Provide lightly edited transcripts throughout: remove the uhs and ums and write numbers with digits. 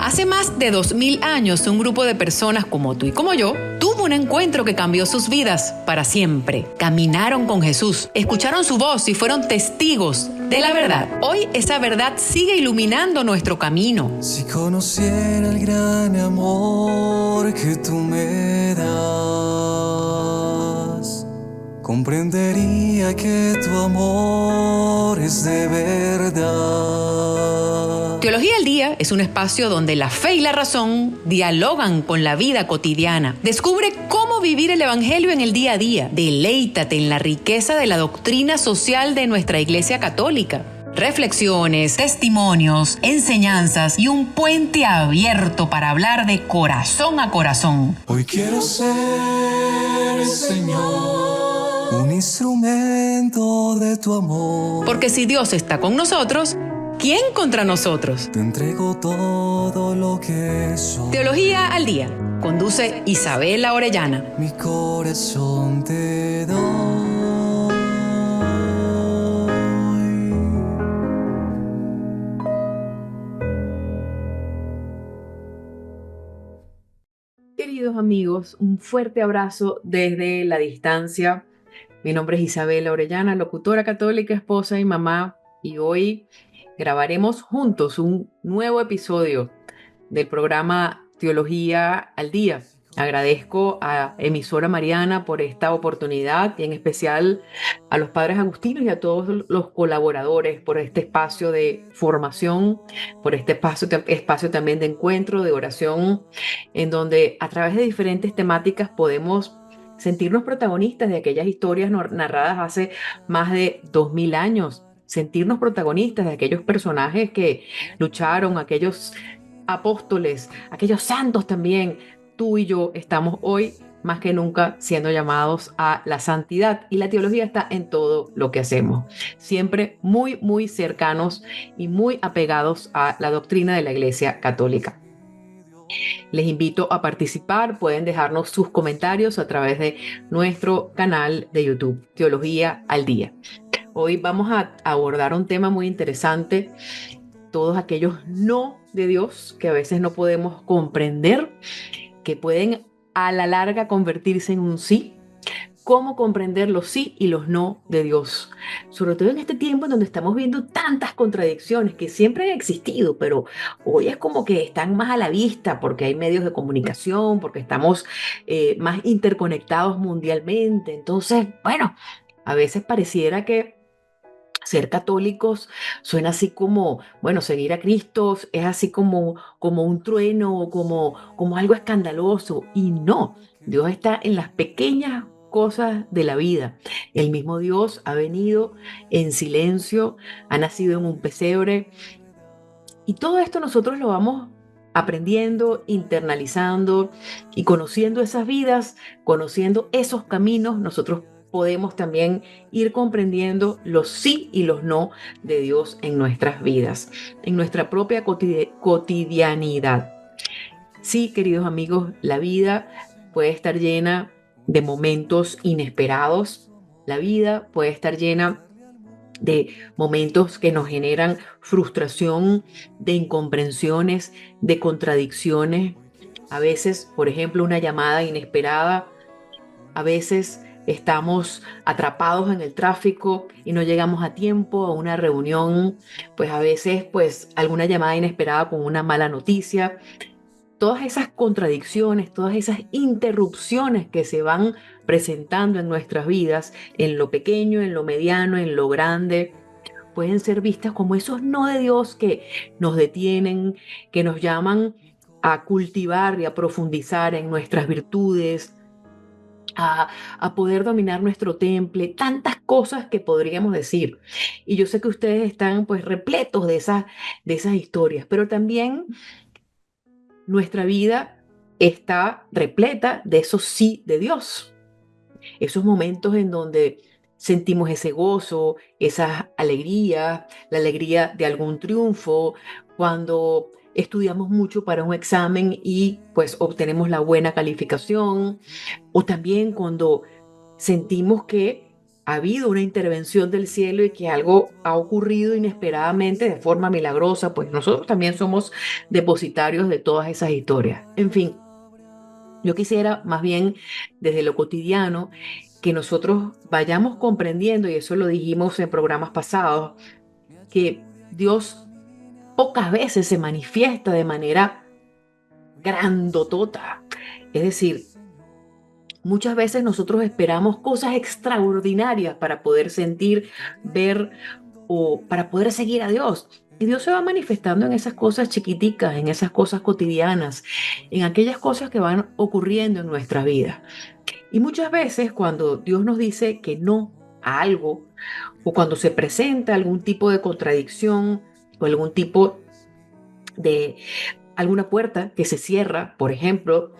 Hace más de 2000 años, un grupo de personas como tú y como yo tuvo un encuentro que cambió sus vidas para siempre. Caminaron con Jesús, escucharon su voz y fueron testigos de la verdad. Hoy esa verdad sigue iluminando nuestro camino. Si conociera el gran amor que tú me das, comprendería que tu amor es de verdad. Teología al Día es un espacio donde la fe y la razón dialogan con la vida cotidiana. Descubre cómo vivir el Evangelio en el día a día. Deleítate en la riqueza de la doctrina social de nuestra Iglesia Católica. Reflexiones, testimonios, enseñanzas y un puente abierto para hablar de corazón a corazón. Hoy quiero ser, Señor, un instrumento de tu amor. Porque si Dios está con nosotros, ¿quién contra nosotros? Te entrego todo lo que soy. Teología al Día. Conduce Isabela Orellana. Mi corazón te doy. Queridos amigos, un fuerte abrazo desde la distancia. Mi nombre es Isabela Orellana, locutora católica, esposa y mamá, y hoy grabaremos juntos un nuevo episodio del programa Teología al Día. Agradezco a Emisora Mariana por esta oportunidad y en especial a los padres agustinos y a todos los colaboradores por este espacio de formación, por este espacio también de encuentro, de oración, en donde a través de diferentes temáticas podemos sentirnos protagonistas de aquellas historias narradas hace más de 2000 años, sentirnos protagonistas de aquellos personajes que lucharon, aquellos apóstoles, aquellos santos también. Tú y yo estamos hoy más que nunca siendo llamados a la santidad y la teología está en todo lo que hacemos. Siempre muy, muy cercanos y muy apegados a la doctrina de la Iglesia Católica. Les invito a participar, pueden dejarnos sus comentarios a través de nuestro canal de YouTube, Teología al Día. Hoy vamos a abordar un tema muy interesante, todos aquellos no de Dios que a veces no podemos comprender, que pueden a la larga convertirse en un sí. Cómo comprender los sí y los no de Dios, sobre todo en este tiempo en donde estamos viendo tantas contradicciones que siempre han existido, pero hoy es como que están más a la vista porque hay medios de comunicación, porque estamos más interconectados mundialmente. Entonces, bueno, a veces pareciera que ser católicos suena así como, bueno, seguir a Cristo es así como un trueno, como algo escandaloso. Y no, Dios está en las pequeñas cosas de la vida. El mismo Dios ha venido en silencio, ha nacido en un pesebre. Y todo esto nosotros lo vamos aprendiendo, internalizando y conociendo esas vidas, conociendo esos caminos, nosotros podemos también ir comprendiendo los sí y los no de Dios en nuestras vidas, en nuestra propia cotidianidad. Sí, queridos amigos, la vida puede estar llena de momentos inesperados. La vida puede estar llena de momentos que nos generan frustración, de incomprensiones, de contradicciones. A veces, por ejemplo, una llamada inesperada. A veces estamos atrapados en el tráfico y no llegamos a tiempo a una reunión, pues a veces alguna llamada inesperada con una mala noticia. Todas esas contradicciones, todas esas interrupciones que se van presentando en nuestras vidas, en lo pequeño, en lo mediano, en lo grande, pueden ser vistas como esos no de Dios que nos detienen, que nos llaman a cultivar y a profundizar en nuestras virtudes, a poder dominar nuestro temple, tantas cosas que podríamos decir. Y yo sé que ustedes están pues repletos de esas historias, pero también nuestra vida está repleta de esos sí de Dios. Esos momentos en donde sentimos ese gozo, esa alegría, la alegría de algún triunfo, cuando estudiamos mucho para un examen y pues obtenemos la buena calificación, o también cuando sentimos que ha habido una intervención del cielo y que algo ha ocurrido inesperadamente de forma milagrosa, pues nosotros también somos depositarios de todas esas historias. En fin, yo quisiera más bien desde lo cotidiano que nosotros vayamos comprendiendo, y eso lo dijimos en programas pasados, que Dios pocas veces se manifiesta de manera grandotota. Es decir, muchas veces nosotros esperamos cosas extraordinarias para poder sentir, ver o para poder seguir a Dios. Y Dios se va manifestando en esas cosas chiquiticas, en esas cosas cotidianas, en aquellas cosas que van ocurriendo en nuestra vida. Y muchas veces cuando Dios nos dice que no a algo, o cuando se presenta algún tipo de contradicción o algún tipo de alguna puerta que se cierra, por ejemplo,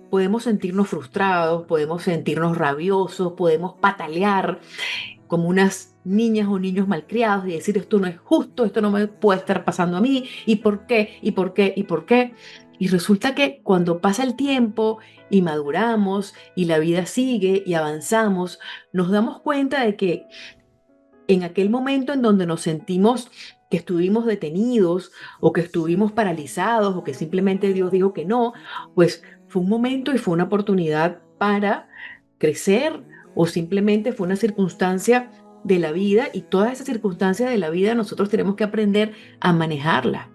podemos sentirnos frustrados, podemos sentirnos rabiosos, podemos patalear como unas niñas o niños malcriados y decir esto no es justo, esto no me puede estar pasando a mí, ¿y por qué? ¿Y por qué? ¿Y por qué? Y resulta que cuando pasa el tiempo y maduramos y la vida sigue y avanzamos, nos damos cuenta de que en aquel momento en donde nos sentimos que estuvimos detenidos o que estuvimos paralizados o que simplemente Dios dijo que no, pues fue un momento y fue una oportunidad para crecer o simplemente fue una circunstancia de la vida y todas esas circunstancias de la vida nosotros tenemos que aprender a manejarla.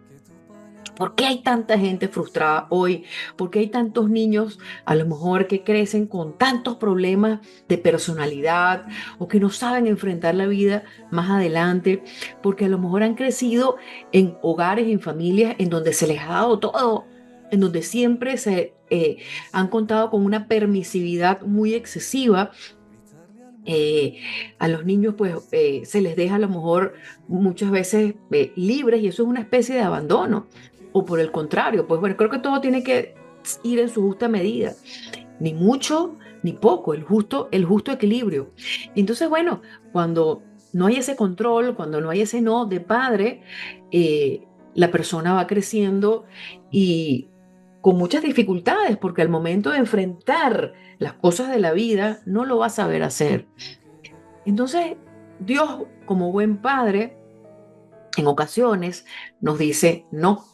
¿Por qué hay tanta gente frustrada hoy? ¿Por qué hay tantos niños a lo mejor que crecen con tantos problemas de personalidad o que no saben enfrentar la vida más adelante? Porque a lo mejor han crecido en hogares, en familias en donde se les ha dado todo, en donde siempre se han contado con una permisividad muy excesiva. eh, a los niños pues se les deja a lo mejor muchas veces libres y eso es una especie de abandono. O por el contrario, pues bueno, creo que todo tiene que ir en su justa medida, ni mucho ni poco, el justo equilibrio. Entonces, bueno, cuando no hay ese control, cuando no hay ese no de padre, la persona va creciendo y con muchas dificultades, porque al momento de enfrentar las cosas de la vida, no lo va a saber hacer. Entonces, Dios, como buen padre, en ocasiones nos dice no.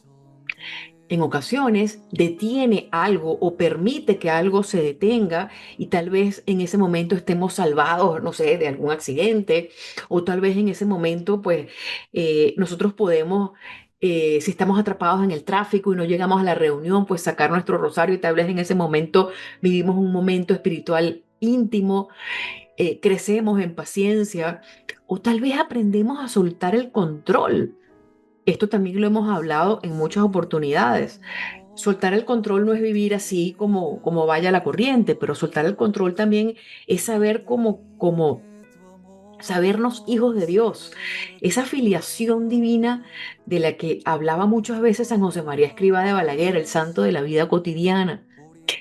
En ocasiones detiene algo o permite que algo se detenga y tal vez en ese momento estemos salvados, no sé, de algún accidente o tal vez en ese momento pues nosotros podemos, si estamos atrapados en el tráfico y no llegamos a la reunión, pues sacar nuestro rosario y tal vez en ese momento vivimos un momento espiritual íntimo, crecemos en paciencia o tal vez aprendemos a soltar el control. Esto también lo hemos hablado en muchas oportunidades. Soltar el control no es vivir así como vaya la corriente, pero soltar el control también es saber cómo sabernos hijos de Dios. Esa filiación divina de la que hablaba muchas veces San José María Escrivá de Balaguer, el santo de la vida cotidiana.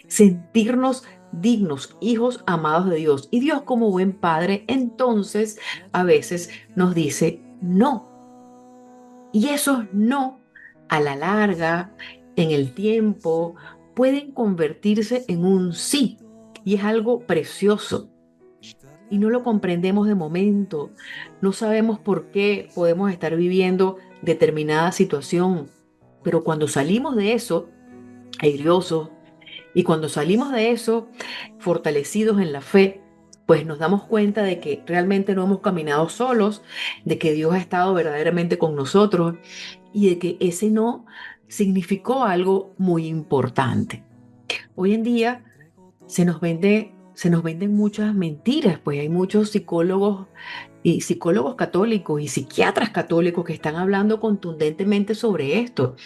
Sentirnos dignos, hijos amados de Dios. Y Dios como buen padre, entonces a veces nos dice no. Y esos no, a la larga, en el tiempo, pueden convertirse en un sí. Y es algo precioso. Y no lo comprendemos de momento. No sabemos por qué podemos estar viviendo determinada situación. Pero cuando salimos de eso, airiosos, y cuando salimos de eso, fortalecidos en la fe, pues nos damos cuenta de que realmente no hemos caminado solos, de que Dios ha estado verdaderamente con nosotros y de que ese no significó algo muy importante. Hoy en día se nos venden muchas mentiras, pues hay muchos psicólogos y psicólogos católicos y psiquiatras católicos que están hablando contundentemente sobre esto.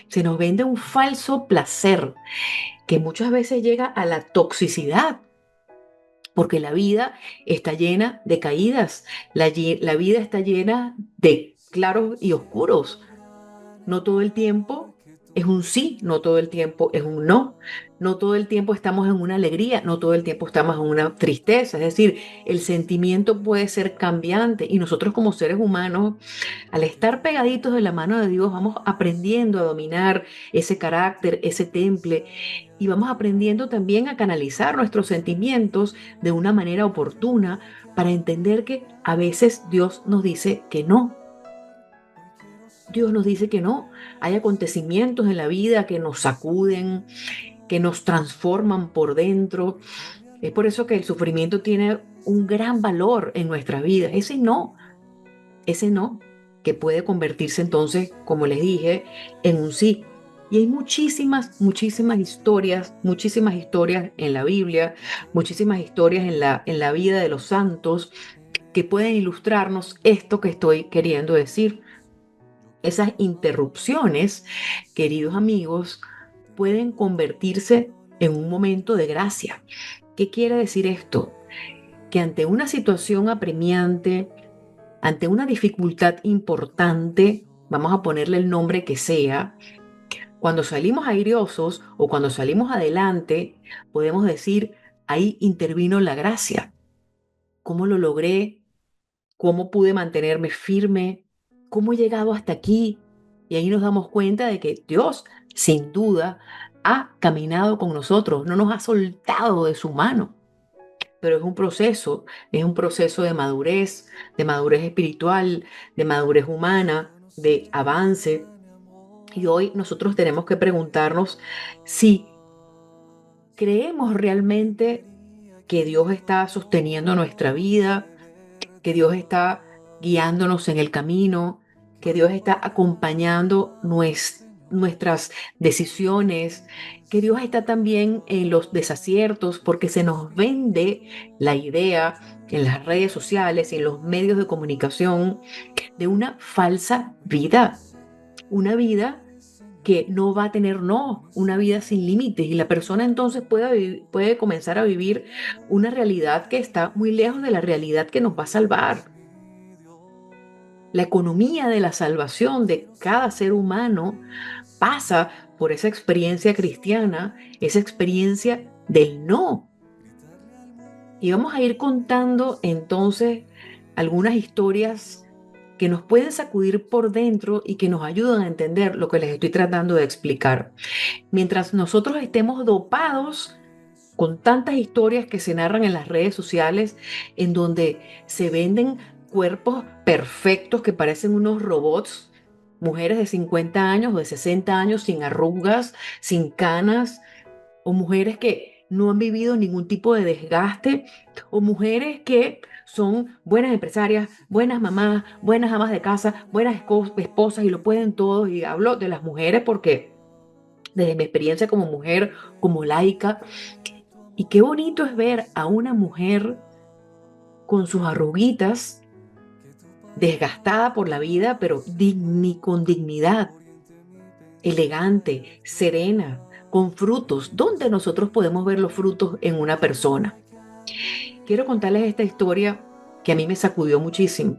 Se nos vende un falso placer que muchas veces llega a la toxicidad, porque la vida está llena de caídas, la vida está llena de claros y oscuros. No todo el tiempo es un sí, no todo el tiempo es un no. No todo el tiempo estamos en una alegría, no todo el tiempo estamos en una tristeza. Es decir, el sentimiento puede ser cambiante y nosotros como seres humanos, al estar pegaditos de la mano de Dios, vamos aprendiendo a dominar ese carácter, ese temple y vamos aprendiendo también a canalizar nuestros sentimientos de una manera oportuna para entender que a veces Dios nos dice que no. Dios nos dice que no. Hay acontecimientos en la vida que nos sacuden, que nos transforman por dentro. Es por eso que el sufrimiento tiene un gran valor en nuestra vida. Ese no, que puede convertirse entonces, como les dije, en un sí. Y hay muchísimas historias en la Biblia, muchísimas historias en la vida de los santos que pueden ilustrarnos esto que estoy queriendo decir. Esas interrupciones, queridos amigos, pueden convertirse en un momento de gracia. ¿Qué quiere decir esto? Que ante una situación apremiante, ante una dificultad importante, vamos a ponerle el nombre que sea, cuando salimos airiosos o cuando salimos adelante, podemos decir, ahí intervino la gracia. ¿Cómo lo logré? ¿Cómo pude mantenerme firme? ¿Cómo he llegado hasta aquí? Y ahí nos damos cuenta de que Dios, sin duda, ha caminado con nosotros, no nos ha soltado de su mano. Pero es un proceso de madurez espiritual, de madurez humana, de avance. Y hoy nosotros tenemos que preguntarnos si creemos realmente que Dios está sosteniendo nuestra vida, que Dios está guiándonos en el camino, que Dios está acompañando nuestras decisiones, que Dios está también en los desaciertos, porque se nos vende la idea en las redes sociales y en los medios de comunicación de una falsa vida, una vida que no va a tener no, una vida sin límites y la persona entonces puede comenzar a vivir una realidad que está muy lejos de la realidad que nos va a salvar. La economía de la salvación de cada ser humano pasa por esa experiencia cristiana, esa experiencia del no. Y vamos a ir contando entonces algunas historias que nos pueden sacudir por dentro y que nos ayudan a entender lo que les estoy tratando de explicar. Mientras nosotros estemos dopados con tantas historias que se narran en las redes sociales, en donde se venden cuerpos perfectos que parecen unos robots, mujeres de 50 años o de 60 años sin arrugas, sin canas, o mujeres que no han vivido ningún tipo de desgaste, o mujeres que son buenas empresarias, buenas mamás, buenas amas de casa, buenas esposas y lo pueden todos. Y hablo de las mujeres porque desde mi experiencia como mujer, como laica, y qué bonito es ver a una mujer con sus arruguitas, desgastada por la vida, pero con dignidad, elegante, serena, con frutos. ¿Dónde nosotros podemos ver los frutos en una persona? Quiero contarles esta historia que a mí me sacudió muchísimo.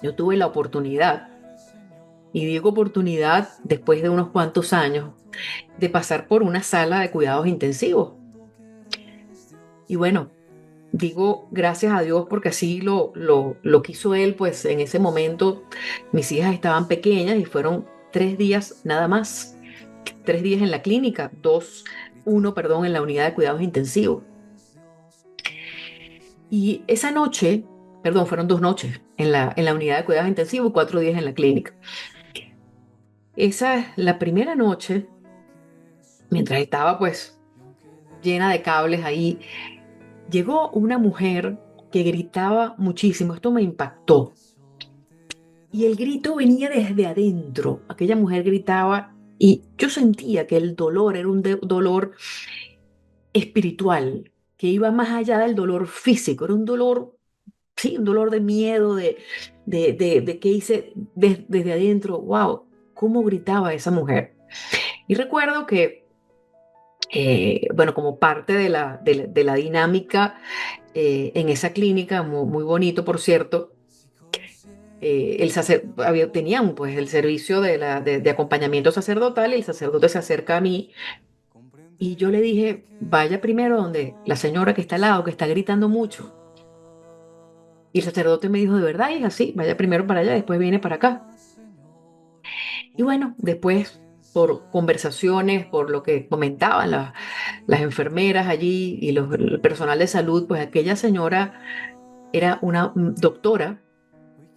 Yo tuve la oportunidad, y digo oportunidad después de unos cuantos años, de pasar por una sala de cuidados intensivos. Y bueno, digo gracias a Dios porque así lo quiso Él, pues en ese momento mis hijas estaban pequeñas y fueron 3 días nada más, 3 días en la clínica, perdón, en la unidad de cuidados intensivos. Y esa noche, perdón, fueron 2 noches en la unidad de cuidados intensivos y 4 días en la clínica. La primera noche, mientras estaba pues llena de cables ahí, llegó una mujer que gritaba muchísimo. Esto me impactó. Y el grito venía desde adentro. Aquella mujer gritaba y yo sentía que el dolor era un dolor espiritual, que iba más allá del dolor físico. Era un dolor, sí, un dolor de miedo, de qué hice desde adentro. ¡Wow! ¿Cómo gritaba esa mujer? Y recuerdo que, bueno, como parte de la dinámica en esa clínica, muy, muy bonito, por cierto, tenían pues el servicio de acompañamiento sacerdotal y el sacerdote se acerca a mí y yo le dije, vaya primero donde la señora que está al lado, que está gritando mucho. Y el sacerdote me dijo, de verdad, hija, sí, vaya primero para allá, después viene para acá. Y bueno, después, por conversaciones, por lo que comentaban las enfermeras allí y el personal de salud, pues aquella señora era una doctora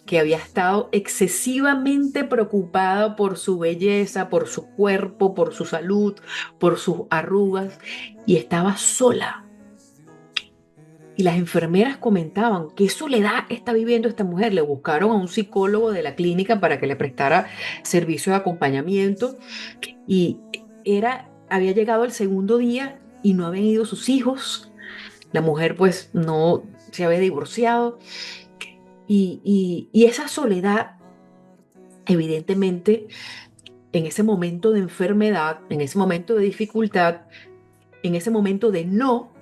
que había estado excesivamente preocupada por su belleza, por su cuerpo, por su salud, por sus arrugas, y estaba sola. Y las enfermeras comentaban qué soledad está viviendo esta mujer. Le buscaron a un psicólogo de la clínica para que le prestara servicio de acompañamiento y había llegado el segundo día y no habían ido sus hijos. La mujer pues no se había divorciado y esa soledad, evidentemente, en ese momento de enfermedad, en ese momento de dificultad, en ese momento de no,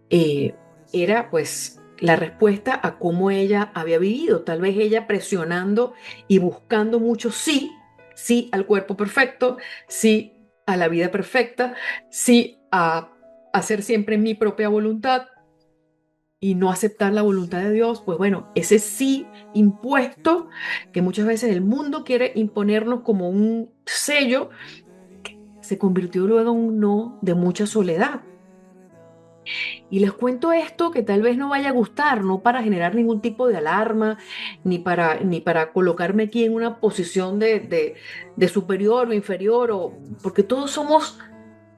eh, era pues la respuesta a cómo ella había vivido. Tal vez ella presionando y buscando mucho sí, sí al cuerpo perfecto, sí a la vida perfecta, sí a hacer siempre mi propia voluntad y no aceptar la voluntad de Dios. Pues bueno, ese sí impuesto que muchas veces el mundo quiere imponernos como un sello, se convirtió luego en un no de mucha soledad. Y les cuento esto que tal vez no vaya a gustar, no para generar ningún tipo de alarma, ni para colocarme aquí en una posición de superior o inferior, porque todos somos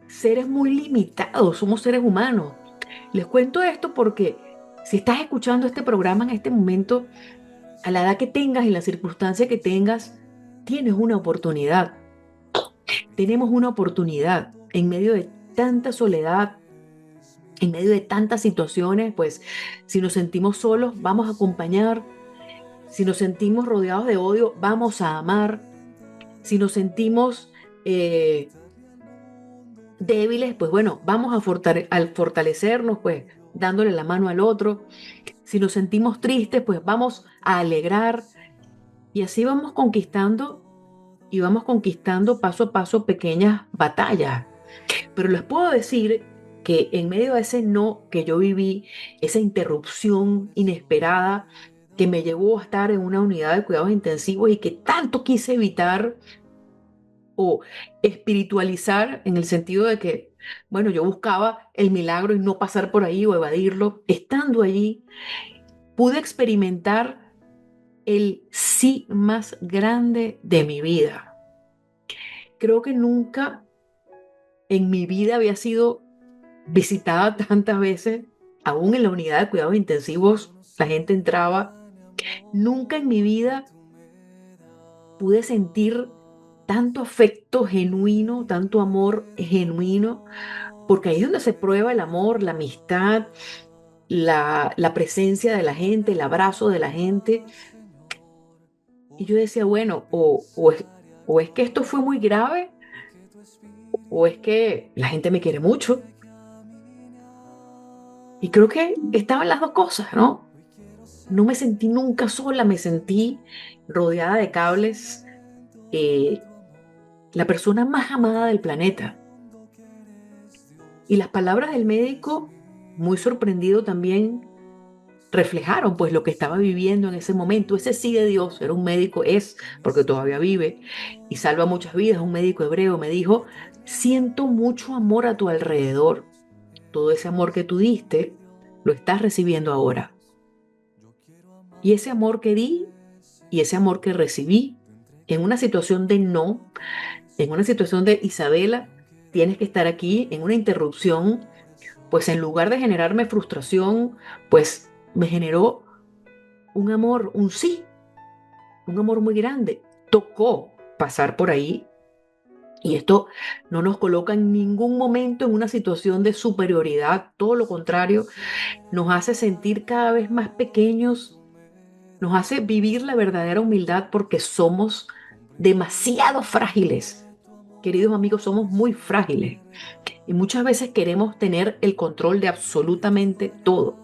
seres muy limitados, somos seres humanos. Les cuento esto porque si estás escuchando este programa en este momento, a la edad que tengas y la circunstancia que tengas, tienes una oportunidad. Tenemos una oportunidad en medio de tanta soledad, en medio de tantas situaciones. Pues si nos sentimos solos, vamos a acompañar. Si nos sentimos rodeados de odio, vamos a amar. Si nos sentimos débiles, pues bueno, vamos al fortalecernos, pues dándole la mano al otro. Si nos sentimos tristes, pues vamos a alegrar. Y así vamos conquistando paso a paso pequeñas batallas. Pero les puedo decir que en medio de ese no que yo viví, esa interrupción inesperada que me llevó a estar en una unidad de cuidados intensivos y que tanto quise evitar o espiritualizar en el sentido de que, bueno, yo buscaba el milagro y no pasar por ahí o evadirlo, estando allí, pude experimentar el sí más grande de mi vida. Creo que nunca en mi vida había sido visitada tantas veces, aún en la unidad de cuidados intensivos, la gente entraba. Nunca en mi vida pude sentir tanto afecto genuino, tanto amor genuino, porque ahí es donde se prueba el amor, la amistad, la presencia de la gente, el abrazo de la gente. Y yo decía, bueno, o es que esto fue muy grave, o es que la gente me quiere mucho. Y creo que estaban las dos cosas, ¿no? No me sentí nunca sola, me sentí rodeada de cables, eh, la persona más amada del planeta. Y las palabras del médico, muy sorprendido también, reflejaron pues lo que estaba viviendo en ese momento. Ese sí de Dios, era un médico, porque todavía vive y salva muchas vidas, un médico hebreo, me dijo, siento mucho amor a tu alrededor. Todo ese amor que tú diste, lo estás recibiendo ahora. Y ese amor que di y ese amor que recibí en una situación de no, en una situación de Isabela, tienes que estar aquí, en una interrupción, pues en lugar de generarme frustración, pues me generó un amor, un sí, un amor muy grande. Tocó pasar por ahí y esto no nos coloca en ningún momento en una situación de superioridad, todo lo contrario, nos hace sentir cada vez más pequeños, nos hace vivir la verdadera humildad porque somos demasiado frágiles. Queridos amigos, somos muy frágiles y muchas veces queremos tener el control de absolutamente todo.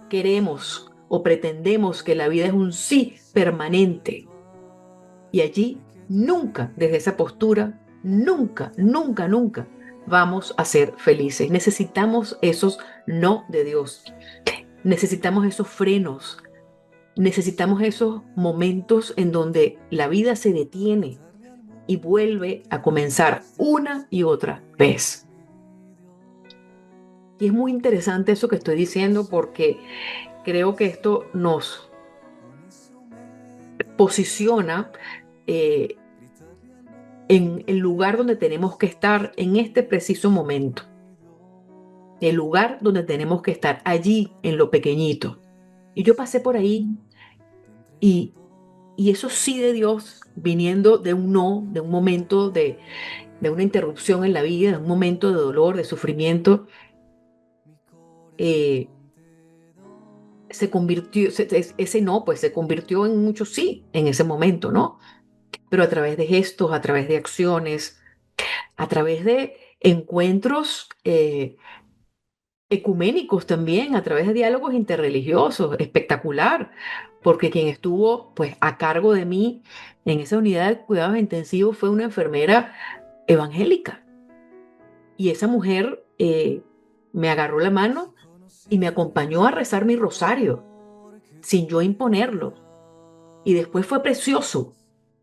Queremos o pretendemos que la vida es un sí permanente. Y allí nunca, desde esa postura, nunca, nunca, nunca vamos a ser felices. Necesitamos esos no de Dios. Necesitamos esos frenos. Necesitamos esos momentos en donde la vida se detiene y vuelve a comenzar una y otra vez. Y es muy interesante eso que estoy diciendo porque creo que esto nos posiciona eh, en el lugar donde tenemos que estar en este preciso momento. El lugar donde tenemos que estar, allí en lo pequeñito. Y yo pasé por ahí y, y eso sí de Dios, viniendo de un no, de un momento de una interrupción en la vida, de un momento de dolor, de sufrimiento, eh, se convirtió, ese no, pues se convirtió en mucho sí en ese momento, ¿no? Pero a través de gestos, a través de acciones, a través de encuentros ecuménicos también, a través de diálogos interreligiosos, espectacular, porque quien estuvo pues a cargo de mí en esa unidad de cuidados intensivos fue una enfermera evangélica. Y esa mujer me agarró la mano y me acompañó a rezar mi rosario, sin yo imponerlo. Y después fue precioso,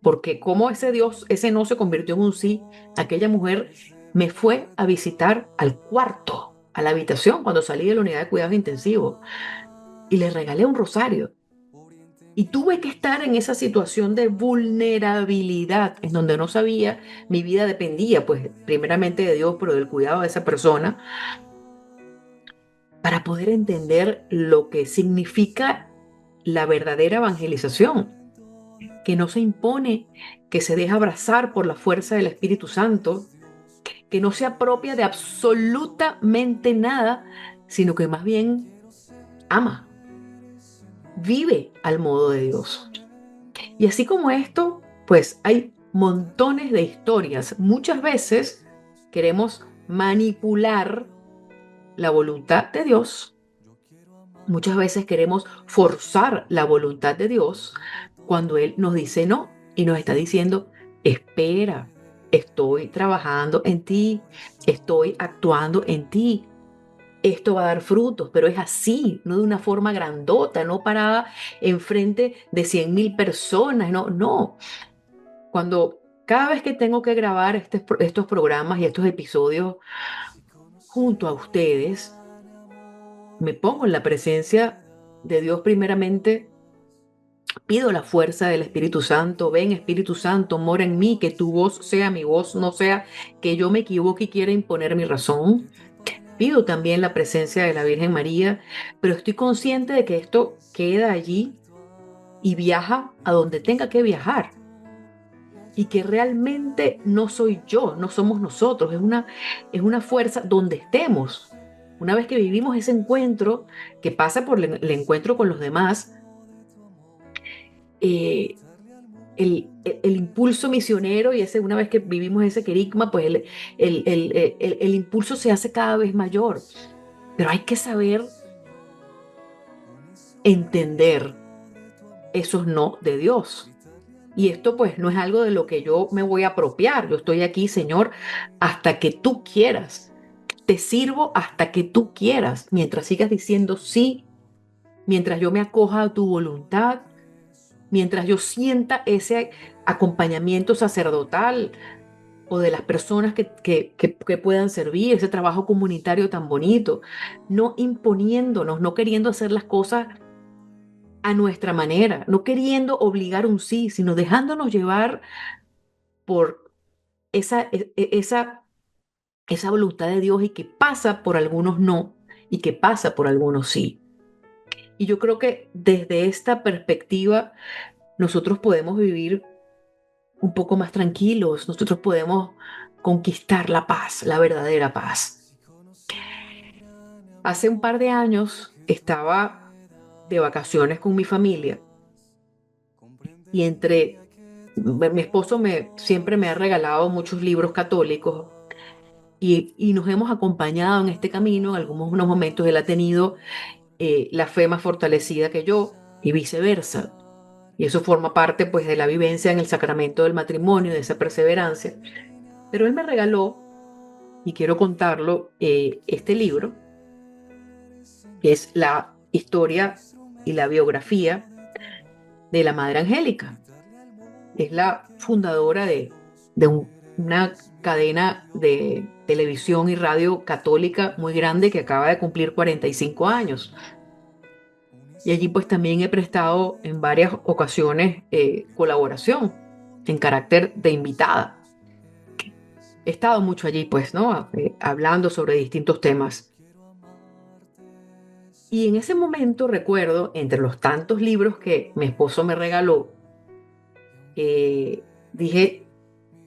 porque como ese Dios, ese no se convirtió en un sí, aquella mujer me fue a visitar al cuarto, a la habitación, cuando salí de la unidad de cuidados intensivos, y le regalé un rosario. Y tuve que estar en esa situación de vulnerabilidad, en donde no sabía, mi vida dependía, pues, primeramente de Dios, pero del cuidado de esa persona, para poder entender lo que significa la verdadera evangelización, que no se impone, que se deja abrazar por la fuerza del Espíritu Santo, que no se apropia de absolutamente nada, sino que más bien ama, vive al modo de Dios. Y así como esto, pues hay montones de historias. Muchas veces queremos manipular la voluntad de Dios. Muchas veces queremos forzar la voluntad de Dios cuando Él nos dice no y nos está diciendo, espera, estoy trabajando en ti, estoy actuando en ti. Esto va a dar frutos, pero es así, no de una forma grandota, no parada enfrente de 100.000 personas, no, no. Cuando cada vez que tengo que grabar estos programas y estos episodios junto a ustedes, me pongo en la presencia de Dios primeramente, pido la fuerza del Espíritu Santo, ven Espíritu Santo, mora en mí, que tu voz sea mi voz, no sea que yo me equivoque y quiera imponer mi razón. Pido también la presencia de la Virgen María, pero estoy consciente de que esto queda allí y viaja a donde tenga que viajar. Y que realmente no soy yo, no somos nosotros, es una fuerza donde estemos. Una vez que vivimos ese encuentro, que pasa por el encuentro con los demás, eh, el impulso misionero y una vez que vivimos ese querigma, pues el impulso se hace cada vez mayor. Pero hay que saber entender esos no de Dios. Y esto pues no es algo de lo que yo me voy a apropiar. Yo estoy aquí, Señor, hasta que tú quieras. Te sirvo hasta que tú quieras. Mientras sigas diciendo sí, mientras yo me acoja a tu voluntad, mientras yo sienta ese acompañamiento sacerdotal o de las personas que puedan servir, ese trabajo comunitario tan bonito, no imponiéndonos, no queriendo hacer las cosas a nuestra manera, no queriendo obligar un sí, sino dejándonos llevar por esa voluntad de Dios y que pasa por algunos no y que pasa por algunos sí. Y yo creo que desde esta perspectiva nosotros podemos vivir un poco más tranquilos, nosotros podemos conquistar la paz, la verdadera paz. Hace un par de años estaba de vacaciones con mi familia y mi esposo siempre me ha regalado muchos libros católicos y nos hemos acompañado en este camino. En algunos momentos él ha tenido la fe más fortalecida que yo y viceversa. Y eso forma parte pues de la vivencia en el sacramento del matrimonio, de esa perseverancia. Pero él me regaló, y quiero contarlo, este libro, que es la historia y la biografía de la Madre Angélica. Es la fundadora de una cadena de televisión y radio católica muy grande que acaba de cumplir 45 años. Y allí pues también he prestado en varias ocasiones colaboración en carácter de invitada. He estado mucho allí pues, ¿no? Hablando sobre distintos temas. Y en ese momento recuerdo, entre los tantos libros que mi esposo me regaló, dije,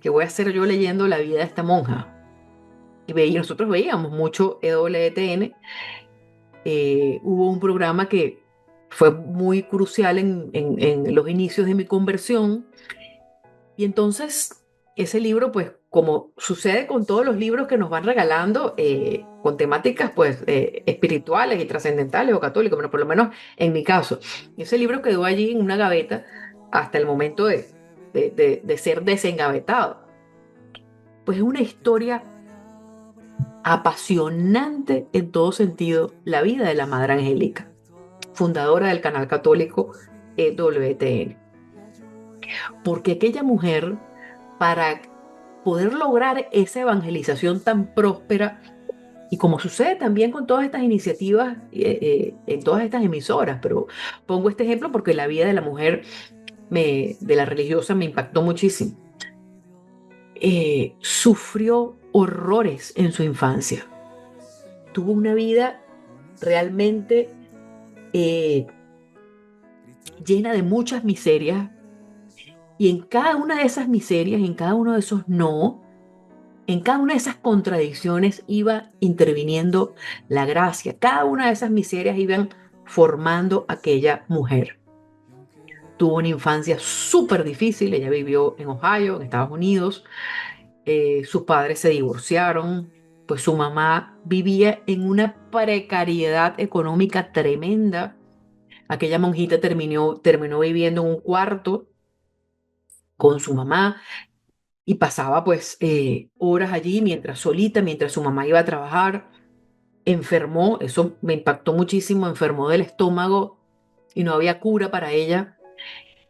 ¿qué voy a hacer yo leyendo la vida de esta monja? Y nosotros veíamos mucho EWTN. Hubo un programa que fue muy crucial en los inicios de mi conversión. Y entonces ese libro, pues como sucede con todos los libros que nos van regalando, con temáticas pues espirituales y trascendentales o católicas, bueno, por lo menos en mi caso, ese libro quedó allí en una gaveta hasta el momento de ser desengavetado. Pues es una historia apasionante en todo sentido, la vida de la Madre Angélica, fundadora del canal católico EWTN. Porque aquella mujer, para poder lograr esa evangelización tan próspera, y como sucede también con todas estas iniciativas en todas estas emisoras, pero pongo este ejemplo porque la vida de la mujer de la religiosa me impactó muchísimo. Sufrió horrores en su infancia. Tuvo una vida realmente llena de muchas miserias, y en cada una de esas miserias, en cada uno de esos no, en cada una de esas contradicciones iba interviniendo la gracia. Cada una de esas miserias iban formando aquella mujer. Tuvo una infancia súper difícil. Ella vivió en Ohio, en Estados Unidos. Sus padres se divorciaron. Pues su mamá vivía en una precariedad económica tremenda. Aquella monjita terminó viviendo en un cuarto con su mamá. Y pasaba pues horas allí mientras su mamá iba a trabajar. Enfermó, eso me impactó muchísimo, enfermó del estómago y no había cura para ella.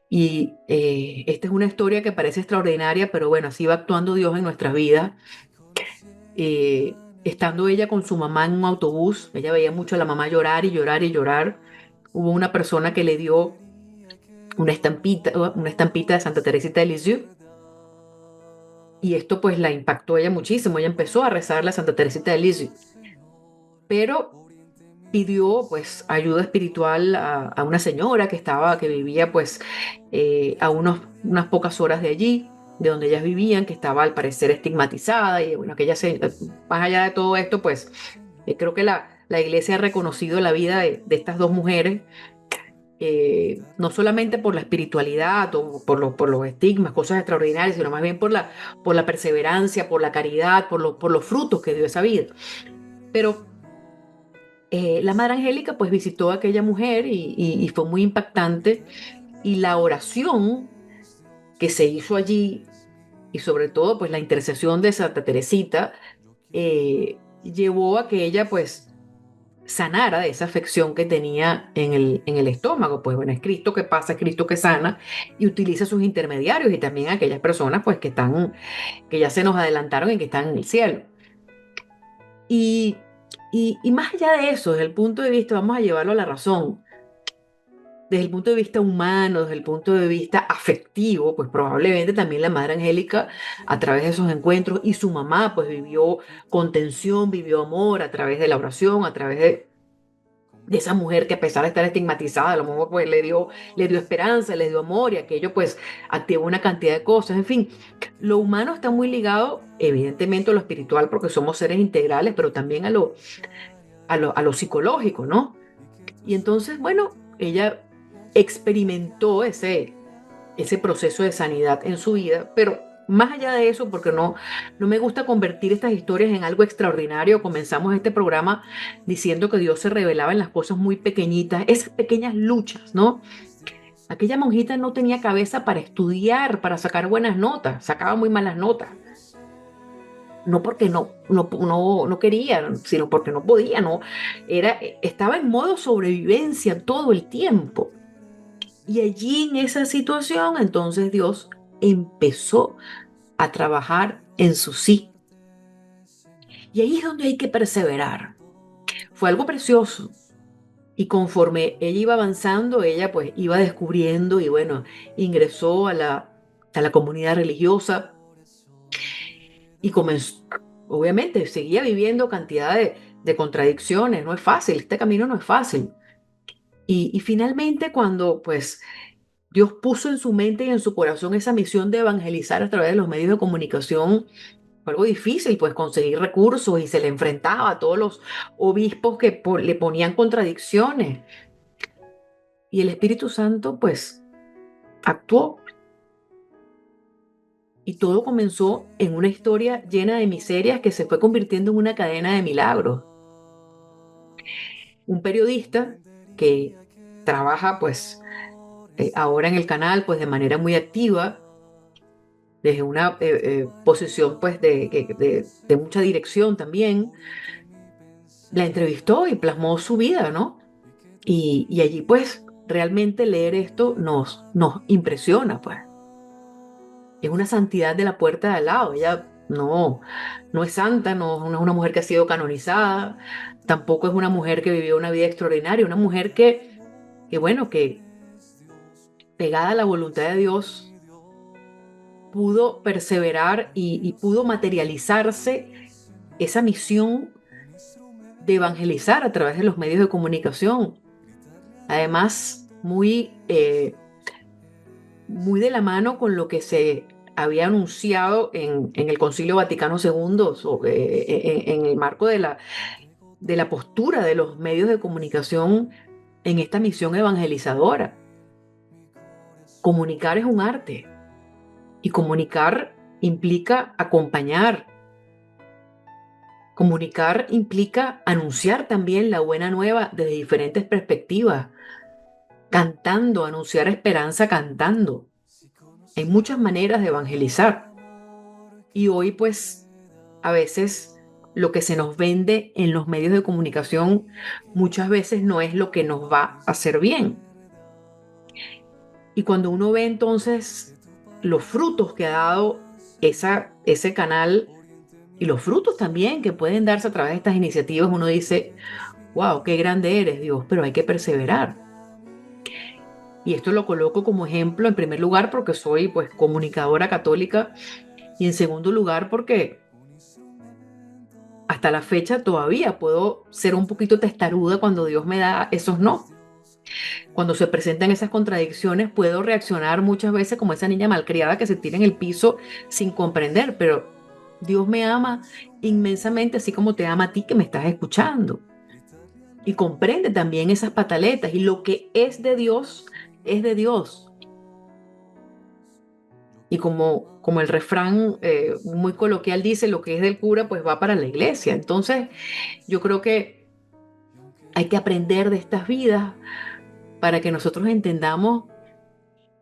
Y esta es una historia que parece extraordinaria, pero bueno, así va actuando Dios en nuestras vidas. Estando ella con su mamá en un autobús, ella veía mucho a la mamá llorar y llorar y llorar. Hubo una persona que le dio una estampita de Santa Teresita de Lisieux. Y esto pues la impactó a ella muchísimo. Ella empezó a rezarle a Santa Teresita de Lisieux, pero pidió pues ayuda espiritual a una señora que vivía pues unas pocas horas de allí, de donde ellas vivían, que estaba al parecer estigmatizada. Y bueno, más allá de todo esto, pues creo que la iglesia ha reconocido la vida de estas dos mujeres. No solamente por la espiritualidad o por los estigmas, cosas extraordinarias, sino más bien por la perseverancia, por la caridad, por los frutos que dio esa vida. Pero la Madre Angélica pues visitó a aquella mujer y fue muy impactante, y la oración que se hizo allí, y sobre todo pues la intercesión de Santa Teresita, llevó a que ella pues sanara de esa afección que tenía en el estómago. Pues bueno, es Cristo que pasa, es Cristo que sana, y utiliza sus intermediarios y también aquellas personas pues que ya se nos adelantaron y que están en el cielo. Y más allá de eso, desde el punto de vista, vamos a llevarlo a la razón, desde el punto de vista humano, desde el punto de vista afectivo, pues probablemente también la Madre Angélica, a través de esos encuentros, y su mamá, pues vivió contención, vivió amor a través de la oración, a través de esa mujer que, a pesar de estar estigmatizada, a lo mejor pues le dio esperanza, le dio amor, y aquello pues activó una cantidad de cosas. En fin, lo humano está muy ligado evidentemente a lo espiritual, porque somos seres integrales, pero también a lo psicológico, ¿no? Y entonces, bueno, ella experimentó ese proceso de sanidad en su vida, pero más allá de eso, porque no me gusta convertir estas historias en algo extraordinario, comenzamos este programa diciendo que Dios se revelaba en las cosas muy pequeñitas, esas pequeñas luchas, ¿no? Aquella monjita no tenía cabeza para estudiar, para sacar buenas notas, sacaba muy malas notas. No porque no quería, sino porque no podía, no. Estaba en modo sobrevivencia todo el tiempo. Y allí en esa situación, entonces Dios empezó a trabajar en su sí. Y ahí es donde hay que perseverar. Fue algo precioso. Y conforme ella iba avanzando, ella pues iba descubriendo y bueno, ingresó a la comunidad religiosa y comenzó, obviamente, seguía viviendo cantidad de contradicciones. No es fácil, este camino no es fácil. Y finalmente cuando pues Dios puso en su mente y en su corazón esa misión de evangelizar a través de los medios de comunicación, fue algo difícil, pues conseguir recursos y se le enfrentaba a todos los obispos que le ponían contradicciones. Y el Espíritu Santo, pues, actuó. Y todo comenzó en una historia llena de miserias que se fue convirtiendo en una cadena de milagros. Un periodista que trabaja, pues, ahora en el canal, pues, de manera muy activa, desde una posición, pues, de mucha dirección también, la entrevistó y plasmó su vida, ¿no? Y allí, pues, realmente leer esto nos impresiona, pues. Es una santidad de la puerta de al lado. Ella no es santa, no es una mujer que ha sido canonizada, tampoco es una mujer que vivió una vida extraordinaria, una mujer que bueno, que pegada a la voluntad de Dios, pudo perseverar y pudo materializarse esa misión de evangelizar a través de los medios de comunicación. Además, muy de la mano con lo que se había anunciado en el Concilio Vaticano II, en el marco de la postura de los medios de comunicación en esta misión evangelizadora. Comunicar es un arte y comunicar implica acompañar. Comunicar implica anunciar también la buena nueva desde diferentes perspectivas, cantando, anunciar esperanza cantando. Hay muchas maneras de evangelizar. Y hoy, pues, a veces lo que se nos vende en los medios de comunicación muchas veces no es lo que nos va a hacer bien. Y cuando uno ve entonces los frutos que ha dado ese canal y los frutos también que pueden darse a través de estas iniciativas, uno dice, wow, qué grande eres, Dios, pero hay que perseverar. Y esto lo coloco como ejemplo en primer lugar porque soy pues comunicadora católica y en segundo lugar porque hasta la fecha todavía puedo ser un poquito testaruda cuando Dios me da esos no. Cuando se presentan esas contradicciones puedo reaccionar muchas veces como esa niña malcriada que se tira en el piso sin comprender, pero Dios me ama inmensamente así como te ama a ti que me estás escuchando. Y comprende también esas pataletas y lo que es de Dios es de Dios. Y como el refrán muy coloquial dice, lo que es del cura pues va para la iglesia. Entonces yo creo que hay que aprender de estas vidas para que nosotros entendamos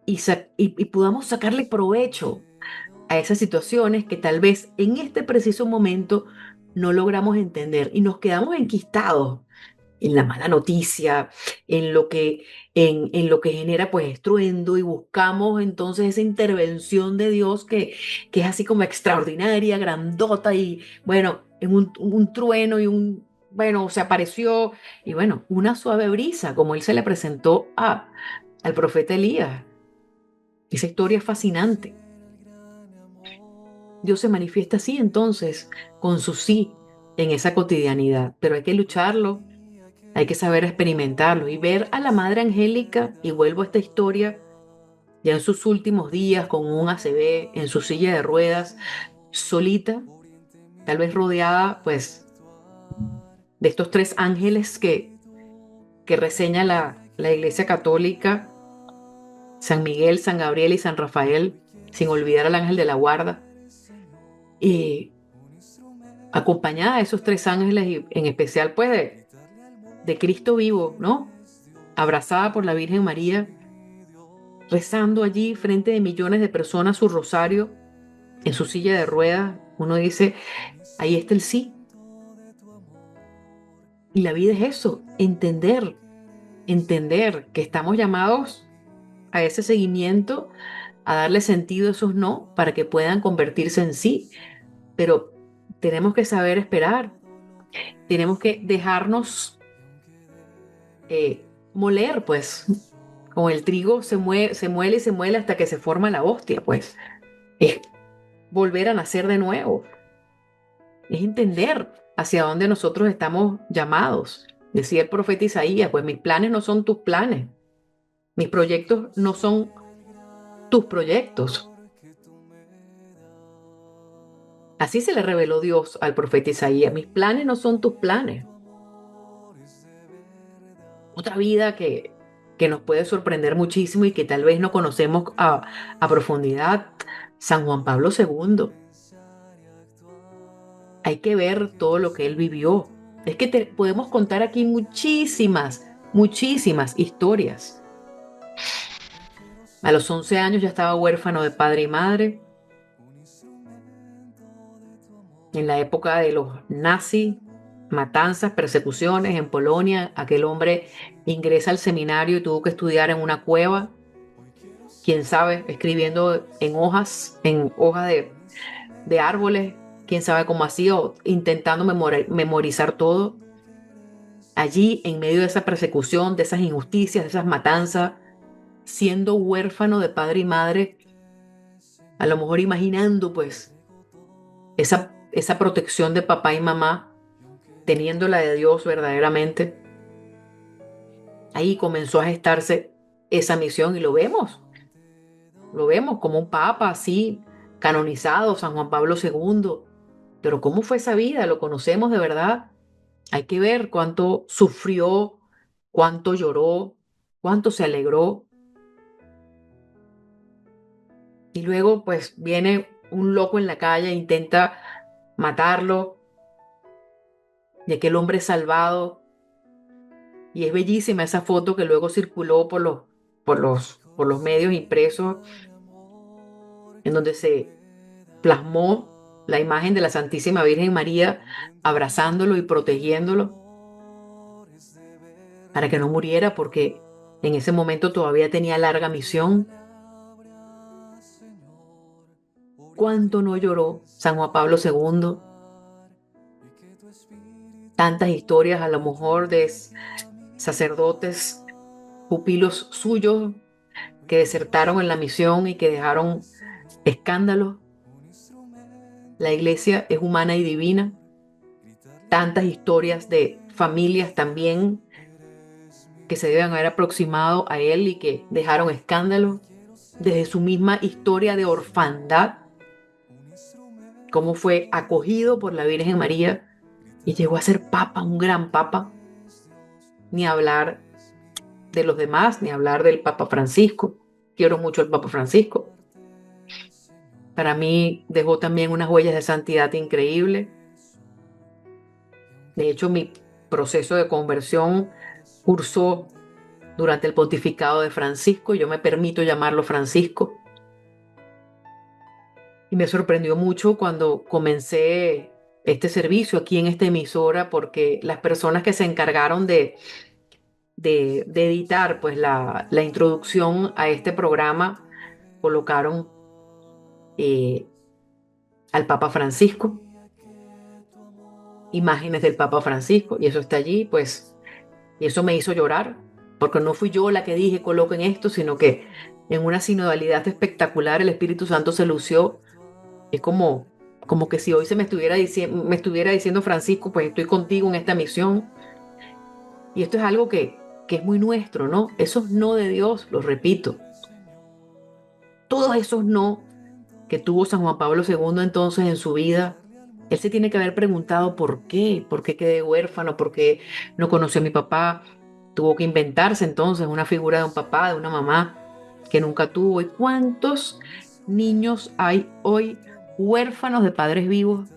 y podamos sacarle provecho a esas situaciones que tal vez en este preciso momento no logramos entender y nos quedamos enquistados en la mala noticia, en lo que genera pues estruendo y buscamos entonces esa intervención de Dios que es así como extraordinaria, grandota y bueno, en un trueno y bueno, se apareció y bueno, una suave brisa como él se le presentó al profeta Elías. Esa historia es fascinante. Dios se manifiesta así entonces, con su sí en esa cotidianidad, pero hay que lucharlo, hay que saber experimentarlo y ver a la Madre Angélica, y vuelvo a esta historia, ya en sus últimos días con un ACV, en su silla de ruedas, solita, tal vez rodeada pues de estos tres ángeles que reseña la Iglesia Católica, San Miguel, San Gabriel y San Rafael, sin olvidar al ángel de la guarda, y acompañada de esos tres ángeles y en especial pues de Cristo vivo, ¿no? Abrazada por la Virgen María, rezando allí frente de millones de personas su rosario en su silla de ruedas. Uno dice, ahí está el sí. Y la vida es eso, entender que estamos llamados a ese seguimiento, a darle sentido a esos no para que puedan convertirse en sí. Pero tenemos que saber esperar, tenemos que dejarnos moler, pues, como el trigo se muele y se muele hasta que se forma la hostia, pues, es volver a nacer de nuevo, es entender hacia dónde nosotros estamos llamados. Decía el profeta Isaías, pues mis planes no son tus planes, mis proyectos no son tus proyectos. Así se le reveló Dios al profeta Isaías, mis planes no son tus planes. Otra vida que nos puede sorprender muchísimo y que tal vez no conocemos a profundidad, San Juan Pablo II. Hay que ver todo lo que él vivió. Es que podemos contar aquí muchísimas historias. A los 11 años ya estaba huérfano de padre y madre. En la época de los nazis, matanzas, persecuciones en Polonia, aquel hombre ingresa al seminario y tuvo que estudiar en una cueva, quién sabe, escribiendo en hojas de árboles, quién sabe cómo hacía, o intentando memorizar todo. Allí, en medio de esa persecución, de esas injusticias, de esas matanzas, siendo huérfano de padre y madre, a lo mejor imaginando pues esa protección de papá y mamá, teniendo la de Dios verdaderamente, ahí comenzó a gestarse esa misión y lo vemos como un papa así, canonizado, San Juan Pablo II. Pero ¿cómo fue esa vida? ¿Lo conocemos de verdad? Hay que ver cuánto sufrió, cuánto lloró, cuánto se alegró. Y luego pues viene un loco en la calle e intenta matarlo, y aquel hombre salvado. Y es bellísima esa foto que luego circuló por los medios impresos, en donde se plasmó la imagen de la Santísima Virgen María abrazándolo y protegiéndolo para que no muriera, porque en ese momento todavía tenía larga misión. ¿Cuánto no lloró San Juan Pablo II? Tantas historias a lo mejor de sacerdotes, pupilos suyos que desertaron en la misión y que dejaron escándalos. La iglesia es humana y divina. Tantas historias de familias también que se deben haber aproximado a él y que dejaron escándalos desde su misma historia de orfandad, cómo fue acogido por la Virgen María y llegó a ser papa, un gran papa. Ni hablar de los demás, ni hablar del Papa Francisco. Quiero mucho al Papa Francisco. Para mí dejó también unas huellas de santidad increíbles. De hecho, mi proceso de conversión cursó durante el pontificado de Francisco. Yo me permito llamarlo Francisco. Y me sorprendió mucho cuando comencé este servicio aquí en esta emisora, porque las personas que se encargaron de editar pues la introducción a este programa colocaron al Papa Francisco, imágenes del Papa Francisco, y eso está allí, pues, y eso me hizo llorar, porque no fui yo la que dije coloquen esto, sino que en una sinodalidad espectacular el Espíritu Santo se lució. Es como que si hoy me estuviera diciendo Francisco, pues estoy contigo en esta misión. Y esto es algo que es muy nuestro, ¿no? Esos no de Dios, los repito. Todos esos no que tuvo San Juan Pablo II entonces en su vida, él se tiene que haber preguntado por qué quedé huérfano, por qué no conocí a mi papá. Tuvo que inventarse entonces una figura de un papá, de una mamá que nunca tuvo. ¿Y cuántos niños hay hoy huérfanos de padres vivos?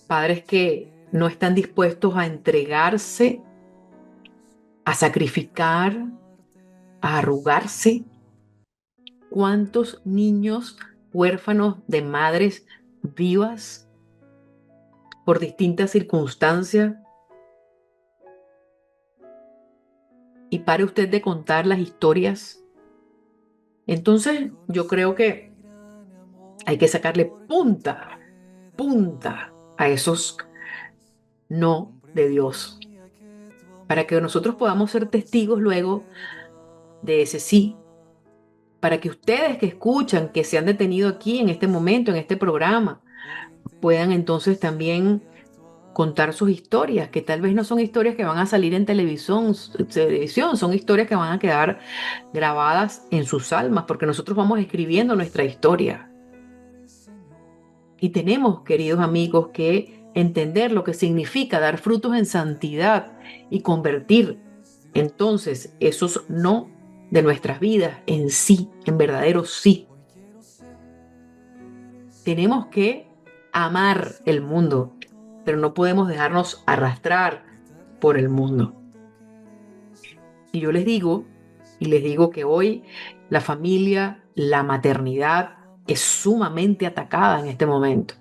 Padres que no están dispuestos a entregarse, a sacrificar, a arrugarse. ¿Cuántos niños huérfanos de madres vivas por distintas circunstancias? Y pare usted de contar las historias. Entonces, yo creo que hay que sacarle punta a esos no de Dios, para que nosotros podamos ser testigos luego de ese sí, para que ustedes que escuchan, que se han detenido aquí en este momento, en este programa, puedan entonces también contar sus historias, que tal vez no son historias que van a salir en televisión, son historias que van a quedar grabadas en sus almas, porque nosotros vamos escribiendo nuestra historia. Y tenemos, queridos amigos, que entender lo que significa dar frutos en santidad y convertir entonces esos no de nuestras vidas en sí, en verdadero sí. Tenemos que amar el mundo, pero no podemos dejarnos arrastrar por el mundo. Y yo les digo que hoy la familia, la maternidad es sumamente atacada en este momento.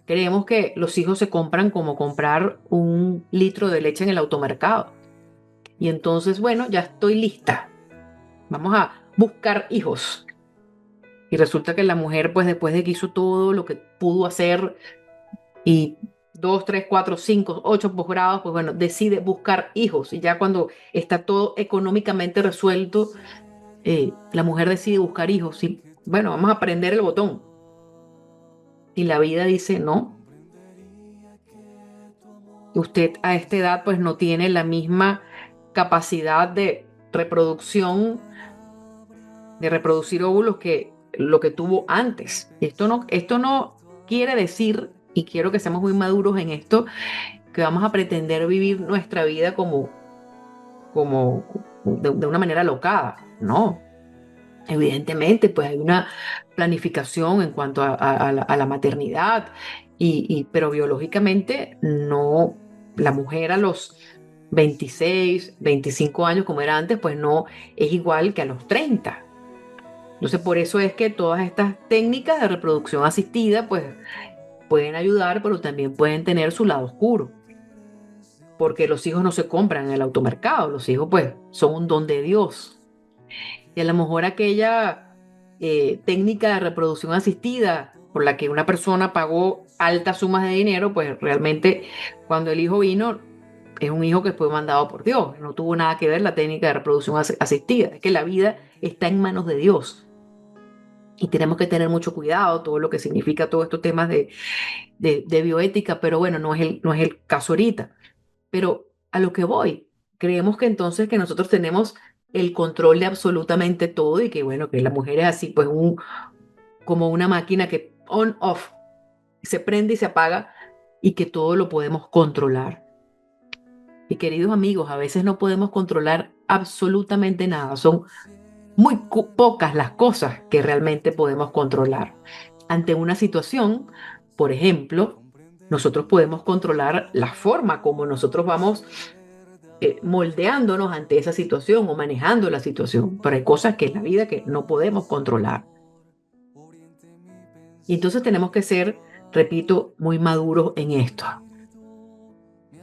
Creemos que los hijos se compran como comprar un litro de leche en el automercado. Y entonces, bueno, ya estoy lista. Vamos a buscar hijos. Y resulta que la mujer, pues después de que hizo todo lo que pudo hacer y 2, 3, 4, 5, 8 posgrados, pues bueno, decide buscar hijos. Y ya cuando está todo económicamente resuelto, la mujer decide buscar hijos. Y bueno, vamos a prender el botón. Y la vida dice, no, usted a esta edad pues no tiene la misma capacidad de reproducción, de reproducir óvulos que lo que tuvo antes. Esto no quiere decir, y quiero que seamos muy maduros en esto, que vamos a pretender vivir nuestra vida como de una manera alocada. No. Evidentemente, pues hay una planificación en cuanto a la maternidad, pero biológicamente no, la mujer a los 26, 25 años como era antes, pues no es igual que a los 30. Entonces, por eso es que todas estas técnicas de reproducción asistida, pues pueden ayudar, pero también pueden tener su lado oscuro, porque los hijos no se compran en el automercado, los hijos pues son un don de Dios. Y a lo mejor aquella técnica de reproducción asistida por la que una persona pagó altas sumas de dinero, pues realmente cuando el hijo vino, es un hijo que fue mandado por Dios. No tuvo nada que ver la técnica de reproducción asistida. Es que la vida está en manos de Dios. Y tenemos que tener mucho cuidado, todo lo que significa todos estos temas de bioética, pero bueno, no es el caso ahorita. Pero a lo que voy, creemos que entonces que nosotros tenemos el control de absolutamente todo y que bueno, que la mujer es así, pues como una máquina que on-off, se prende y se apaga y que todo lo podemos controlar. Y queridos amigos, a veces no podemos controlar absolutamente nada, son muy pocas las cosas que realmente podemos controlar. Ante una situación, por ejemplo, nosotros podemos controlar la forma como nosotros vamos moldeándonos ante esa situación o manejando la situación, pero hay cosas que en la vida que no podemos controlar. Y entonces tenemos que ser, repito, muy maduros en esto.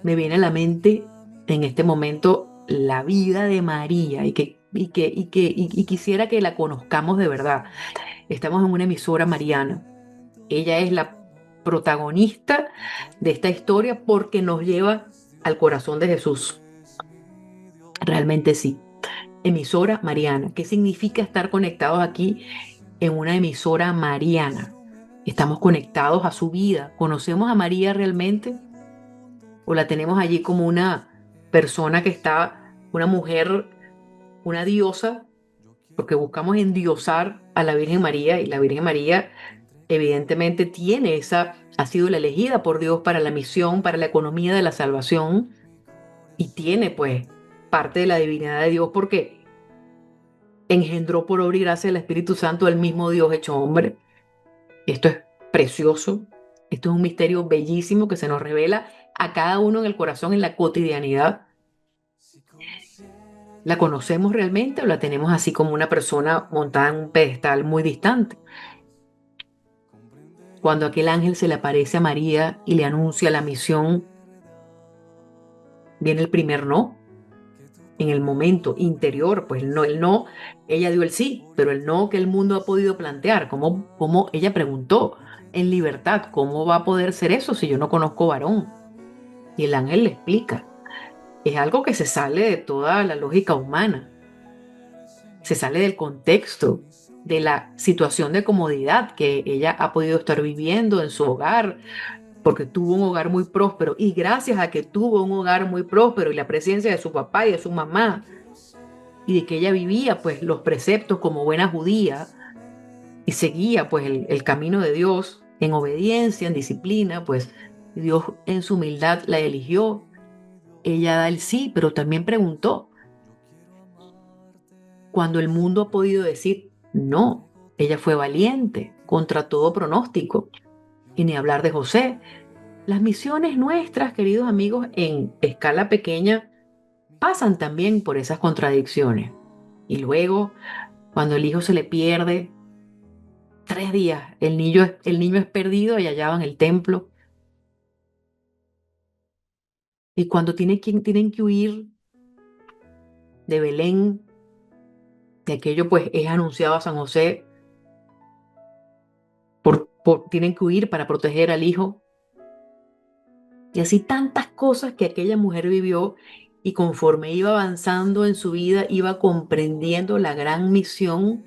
Me viene a la mente en este momento la vida de María y quisiera que la conozcamos de verdad. Estamos en una emisora mariana. Ella es la protagonista de esta historia porque nos lleva al corazón de Jesús. Realmente sí. Emisora mariana. ¿Qué significa estar conectados aquí en una emisora mariana? Estamos conectados a su vida. ¿Conocemos a María realmente? ¿O la tenemos allí como una persona que está, una mujer, una diosa? Porque buscamos endiosar a la Virgen María y la Virgen María evidentemente ha sido la elegida por Dios para la misión, para la economía de la salvación y tiene pues parte de la divinidad de Dios porque engendró por obra y gracia del Espíritu Santo el mismo Dios hecho hombre. Esto es precioso, esto es un misterio bellísimo que se nos revela a cada uno en el corazón, en la cotidianidad. ¿La conocemos realmente o la tenemos así como una persona montada en un pedestal muy distante? Cuando aquel ángel se le aparece a María y le anuncia la misión, viene el primer no. En el momento interior, pues no, el no, ella dio el sí, pero el no que el mundo ha podido plantear, como ella preguntó en libertad, ¿cómo va a poder ser eso si yo no conozco varón? Y el ángel le explica, es algo que se sale de toda la lógica humana, se sale del contexto, de la situación de comodidad que ella ha podido estar viviendo en su hogar, porque tuvo un hogar muy próspero y gracias a que tuvo un hogar muy próspero y la presencia de su papá y de su mamá, y de que ella vivía pues los preceptos como buena judía y seguía pues el camino de Dios en obediencia, en disciplina, pues Dios en su humildad la eligió. Ella da el sí, pero también preguntó, cuando el mundo ha podido decir no, ella fue valiente contra todo pronóstico. Y ni hablar de José. Las misiones nuestras, queridos amigos, en escala pequeña, pasan también por esas contradicciones. Y luego, cuando el hijo se le pierde, 3 días, el niño es perdido y hallado en el templo. Y cuando tienen que huir de Belén, de aquello pues es anunciado a San José, tienen que huir para proteger al hijo. Y así tantas cosas que aquella mujer vivió y conforme iba avanzando en su vida, iba comprendiendo la gran misión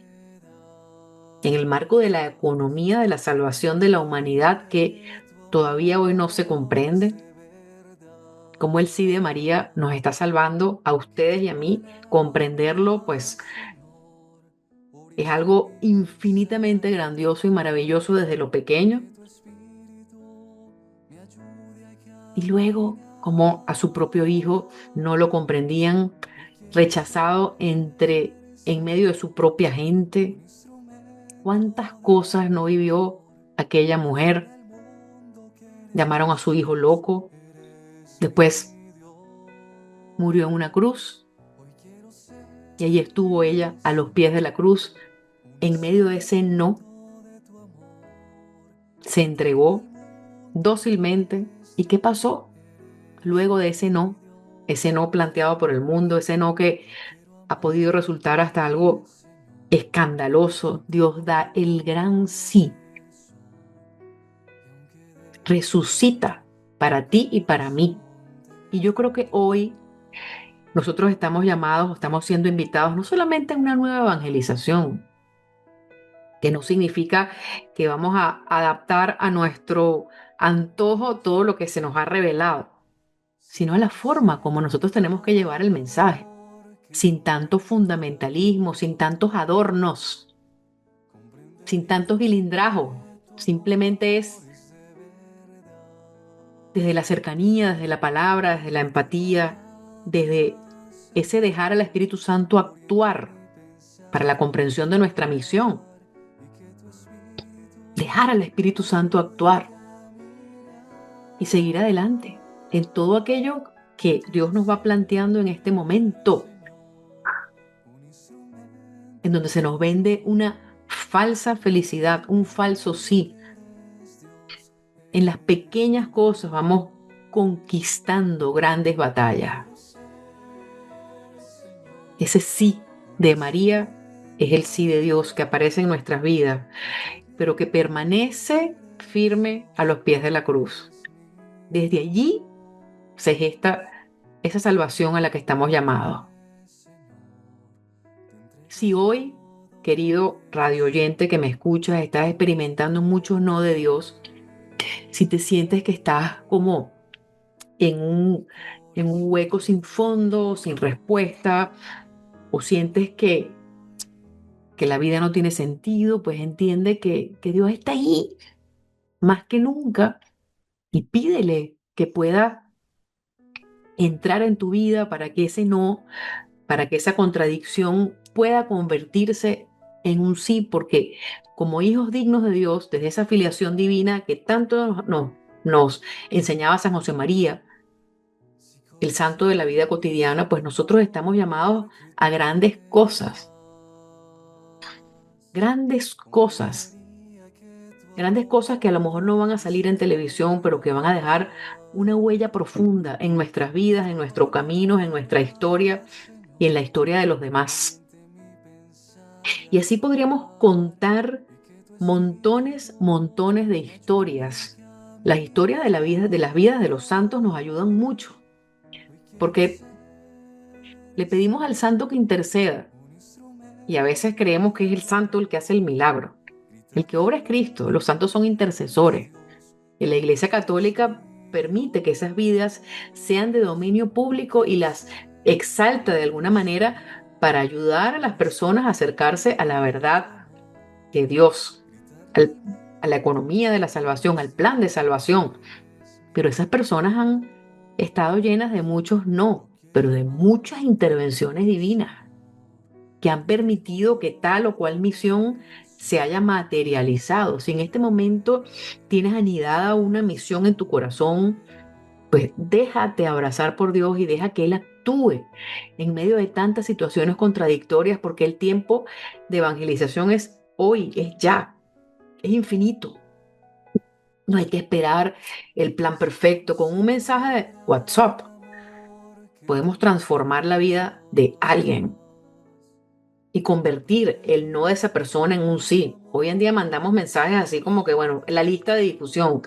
en el marco de la economía de la salvación de la humanidad que todavía hoy no se comprende. Cómo el sí de María nos está salvando a ustedes y a mí, comprenderlo, pues es algo infinitamente grandioso y maravilloso desde lo pequeño. Y luego, como a su propio hijo no lo comprendían, rechazado en medio de su propia gente. ¿Cuántas cosas no vivió aquella mujer? Llamaron a su hijo loco, después murió en una cruz y allí estuvo ella a los pies de la cruz. En medio de ese no, se entregó dócilmente. ¿Y qué pasó luego de ese no planteado por el mundo, ese no que ha podido resultar hasta algo escandaloso? Dios da el gran sí, resucita para ti y para mí. Y yo creo que hoy nosotros estamos llamados, estamos siendo invitados no solamente a una nueva evangelización, que no significa que vamos a adaptar a nuestro antojo todo lo que se nos ha revelado, sino a la forma como nosotros tenemos que llevar el mensaje, sin tanto fundamentalismo, sin tantos adornos, sin tantos guilindrajos. Simplemente es desde la cercanía, desde la palabra, desde la empatía, desde ese dejar al Espíritu Santo actuar para la comprensión de nuestra misión. Dejar al Espíritu Santo actuar y seguir adelante en todo aquello que Dios nos va planteando en este momento, en donde se nos vende una falsa felicidad, un falso sí. En las pequeñas cosas vamos conquistando grandes batallas. Ese sí de María es el sí de Dios que aparece en nuestras vidas, pero que permanece firme a los pies de la cruz. Desde allí se gesta esa salvación a la que estamos llamados. Si hoy, querido radio oyente que me escuchas, estás experimentando muchos no de Dios, si te sientes que estás como en un hueco sin fondo, sin respuesta, o sientes que la vida no tiene sentido, pues entiende que Dios está ahí más que nunca y pídele que pueda entrar en tu vida para que ese no para que esa contradicción pueda convertirse en un sí, porque como hijos dignos de Dios, desde esa filiación divina que tanto nos enseñaba San José María, el santo de la vida cotidiana, pues nosotros estamos llamados a grandes cosas, grandes cosas que a lo mejor no van a salir en televisión, pero que van a dejar una huella profunda en nuestras vidas, en nuestros caminos, en nuestra historia y en la historia de los demás. Y así podríamos contar montones de historias. Las historias de la vida, de las vidas de los santos nos ayudan mucho, porque le pedimos al santo que interceda y a veces creemos que es el santo el que hace el milagro. El que obra es Cristo, los santos son intercesores. Y la Iglesia Católica permite que esas vidas sean de dominio público y las exalta de alguna manera para ayudar a las personas a acercarse a la verdad de Dios, a la economía de la salvación, al plan de salvación. Pero esas personas han estado llenas de muchos no, pero de muchas intervenciones divinas que han permitido que tal o cual misión se haya materializado. Si en este momento tienes anidada una misión en tu corazón, pues déjate abrazar por Dios y deja que Él actúe en medio de tantas situaciones contradictorias, porque el tiempo de evangelización es hoy, es ya, es infinito. No hay que esperar el plan perfecto. Con un mensaje de WhatsApp podemos transformar la vida de alguien y convertir el no de esa persona en un sí. Hoy en día mandamos mensajes así como que, bueno, la lista de difusión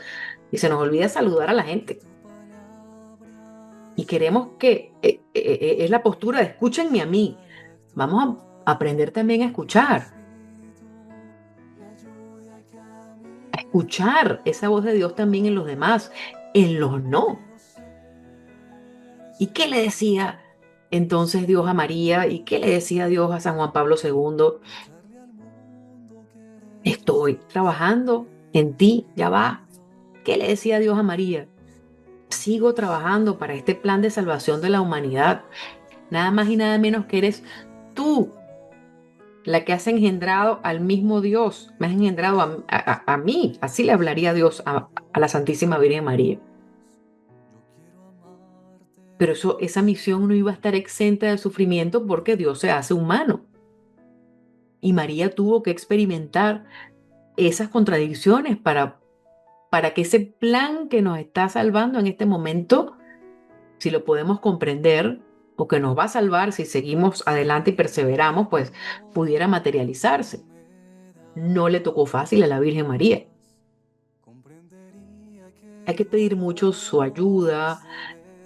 y se nos olvida saludar a la gente. Y queremos que, es la postura de escúchenme a mí. Vamos a aprender también a escuchar esa voz de Dios también en los demás, en los no. ¿Y qué le decía entonces Dios a María? ¿Y qué le decía Dios a San Juan Pablo II? Estoy trabajando en ti, ya va. ¿Qué le decía Dios a María? Sigo trabajando para este plan de salvación de la humanidad. Nada más y nada menos que eres tú la que has engendrado al mismo Dios. Me has engendrado a mí. Así le hablaría Dios a la Santísima Virgen María. Pero esa misión no iba a estar exenta de sufrimiento porque Dios se hace humano. Y María tuvo que experimentar esas contradicciones para que ese plan que nos está salvando en este momento, si lo podemos comprender, o que nos va a salvar si seguimos adelante y perseveramos, pues pudiera materializarse. No le tocó fácil a la Virgen María. Hay que pedir mucho su ayuda,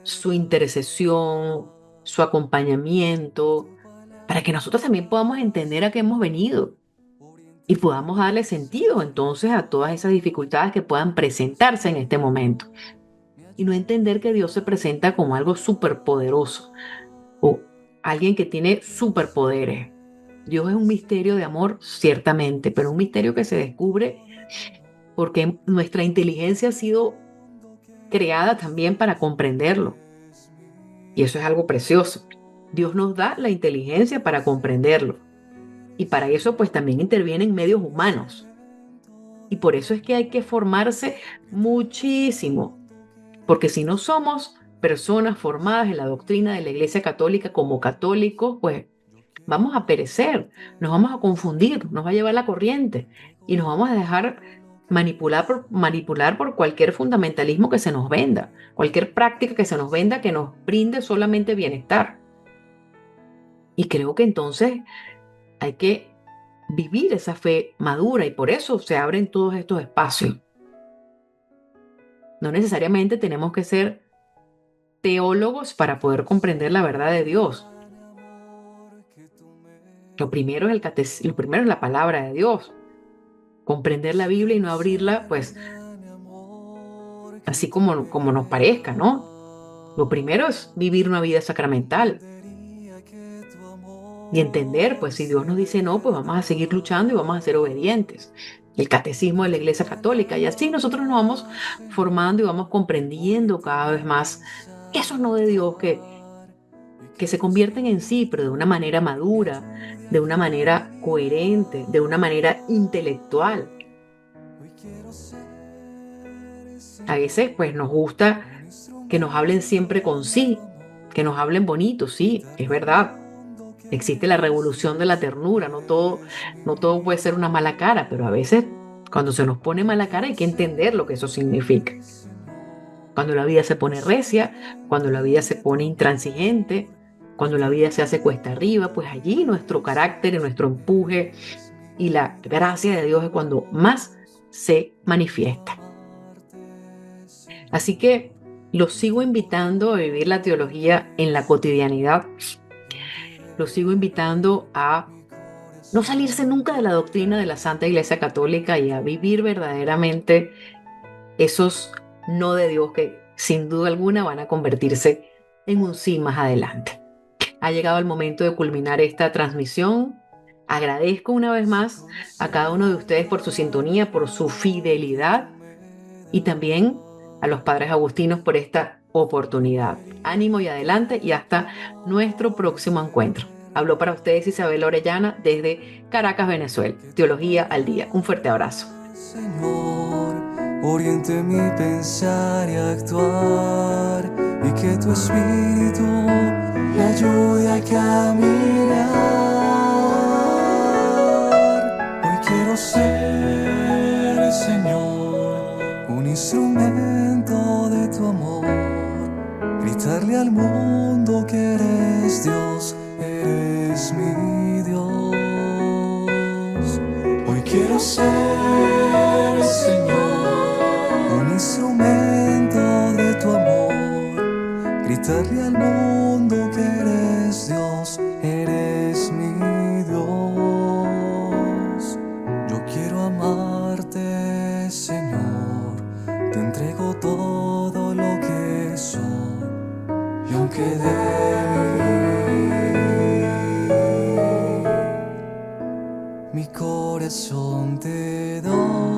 su intercesión, su acompañamiento, para que nosotros también podamos entender a qué hemos venido y podamos darle sentido entonces a todas esas dificultades que puedan presentarse en este momento. Y no entender que Dios se presenta como algo superpoderoso o alguien que tiene superpoderes. Dios es un misterio de amor, ciertamente, pero un misterio que se descubre porque nuestra inteligencia ha sido creada también para comprenderlo. Y eso es algo precioso. Dios nos da la inteligencia para comprenderlo. Y para eso pues también intervienen medios humanos. Y por eso es que hay que formarse muchísimo. Porque si no somos personas formadas en la doctrina de la Iglesia Católica como católicos, pues vamos a perecer, nos vamos a confundir, nos va a llevar la corriente y nos vamos a dejar manipular por cualquier fundamentalismo que se nos venda, cualquier práctica que se nos venda que nos brinde solamente bienestar. Y creo que entonces hay que vivir esa fe madura y por eso se abren todos estos espacios. No necesariamente tenemos que ser teólogos para poder comprender la verdad de Dios. Lo primero es la palabra de Dios. Comprender la Biblia y no abrirla, pues, así como nos parezca, ¿no? Lo primero es vivir una vida sacramental y entender, pues, si Dios nos dice no, pues vamos a seguir luchando y vamos a ser obedientes. El catecismo de la Iglesia Católica. Y así nosotros nos vamos formando y vamos comprendiendo cada vez más esos no de Dios que se convierten en sí, pero de una manera madura, de una manera coherente, de una manera intelectual. A veces, pues, nos gusta que nos hablen siempre con sí, que nos hablen bonito, sí, es verdad. Existe la revolución de la ternura, no todo puede ser una mala cara, pero a veces cuando se nos pone mala cara hay que entender lo que eso significa. Cuando la vida se pone recia, cuando la vida se pone intransigente, cuando la vida se hace cuesta arriba, pues allí nuestro carácter y nuestro empuje y la gracia de Dios es cuando más se manifiesta. Así que los sigo invitando a vivir la teología en la cotidianidad. Los sigo invitando a no salirse nunca de la doctrina de la Santa Iglesia Católica y a vivir verdaderamente esos no de Dios que sin duda alguna van a convertirse en un sí más adelante. Ha llegado el momento de culminar esta transmisión. Agradezco una vez más a cada uno de ustedes por su sintonía, por su fidelidad y también a los padres agustinos por esta oportunidad. Ánimo y adelante y hasta nuestro próximo encuentro. Habló para ustedes Isabel Orellana desde Caracas, Venezuela. Teología al Día. Un fuerte abrazo. Señor, oriente mi pensar y actuar, y que tu espíritu me ayude a caminar. Hoy quiero ser, Señor, un instrumento de tu amor, gritarle al mundo que eres Dios, eres mi Dios. Hoy quiero ser, Señor, un instrumento de tu amor, gritarle al mundo que eres Dios, eres mi Dios. Yo quiero amarte, Señor, te entrego todo lo que soy, y aunque mi corazón te doy.